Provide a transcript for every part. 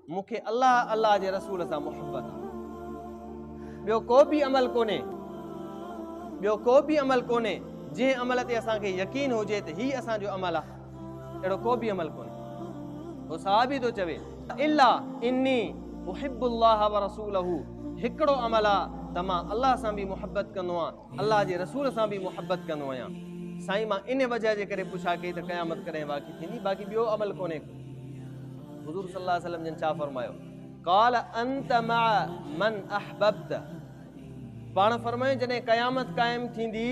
मूंखे अल्लाह जे रसूल सां मुहबत आहे। ॿियो को बि अमल कोन्हे जंहिं अमल ते असांखे यकीन हुजे त ही असांजो अमल आहे, अहिड़ो को बि अमल कोन्हे। उहो सहाबी थो चवे इल्ला इन्नी उहिब्बुल्लाह व रसूलहू, हिकिड़ो अमल आहे त मां अल्लाह सां बि मुहबत कंदो आहियां, अल्लाह जे रसूल सां बि मुहबत कंदो आहियां। साईं मां इन वजह जे करे पुछा कई त क़यामत कॾहिं वाक़ई थींदी, बाक़ी ॿियो अमल कोन्हे। हुज़ूर सल्लल्लाहु अलैहि वसल्लम जन छा फरमायो, क़ाल अंत मअ मन अहबब्त, पाण फरमायो जॾहिं क़यामत क़ाइम थींदी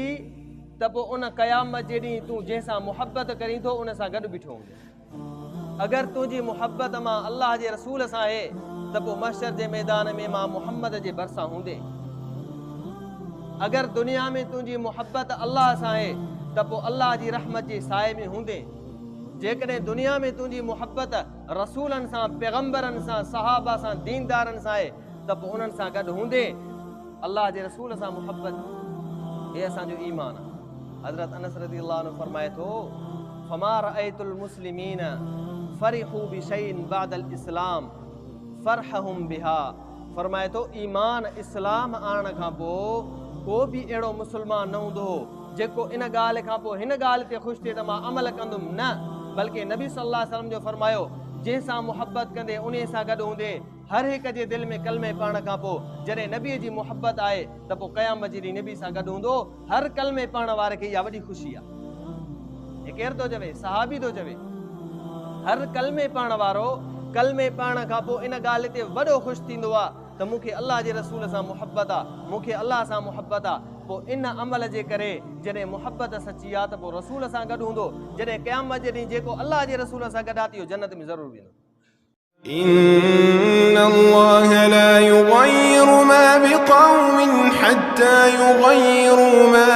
त पोइ उन क़यामत जे ॾींहुं तूं जंहिंसां मुहबत करीं थो उन सां गॾु बीठो हूंदे। अगरि तुंहिंजी मुहबत मां अल्लाह जे रसूल सां आहे त पोइ महशर जे मैदान में मां मुहम्मद जे भरिसां हूंदे। अगरि दुनिया में तुंहिंजी मुहबत अल्लाह सां आहे त पोइ अल्लाह जी रहमत जे साए में हूंदे। जेकॾहिं दुनिया में तुंहिंजी मुहबत रसूलनि सां, पैगंबरनि सां, सहाबा सां, दीनदारनि सां आहे त पोइ उन्हनि सां गॾु हूंदे। अल्लाह जे रसूल सां मुहबत हे असांजो ईमान आहे। हज़रत अनस रज़ियल्लाहु अन्हु फरमाए थो, फमा रअयतुल मुस्लिमीन फरिहू बिशैइन बअदल इस्लाम फरहहुम बिहा, फरमाए थो ईमान इस्लाम आणण खां पोइ को बि अहिड़ो मुस्लमान न हूंदो जेको इन ॻाल्हि खां पोइ हिन ॻाल्हि ते ख़ुशि थिए त मां अमल कंदुमि, न, बल्कि नबी सल्लल्लाहु अलैहि वसल्लम जो फरमायो जंहिंसां मुहबत कंदे उन सां गॾु हूंदे। हर हिक जे दिलि में कलमे पढ़ण खां पोइ जॾहिं नबीअ जी मुहबत आहे त पोइ क़यामत जे ॾींहुं नबी सां गॾु हूंदो। हर कलमे पढ़ण वारे खे इहा वॾी ख़ुशी आहे। हे केरु थो चवे? सहाबी थो चवे। हर कलमे पढ़ण वारो कलमे पढ़ण खां पोइ इन ॻाल्हि ते वॾो ख़ुशि थींदो आहे त मूंखे अल्लाह जे रसूल सां मुहबत आहे, मूंखे अल्लाह सां मुहबत आहे। पोइ इन अमल जे करे जॾहिं मुहबत सची आहे त पोइ रसूल सां गॾु हूंदो। जॾहिं क़यामत जे ॾींहुं जेको अल्लाह जे रसूल सां गॾु आहे इहो जन्नत में ज़रूरु वेंदो। إن الله لا يغير ما بقوم حتى يغيروا ما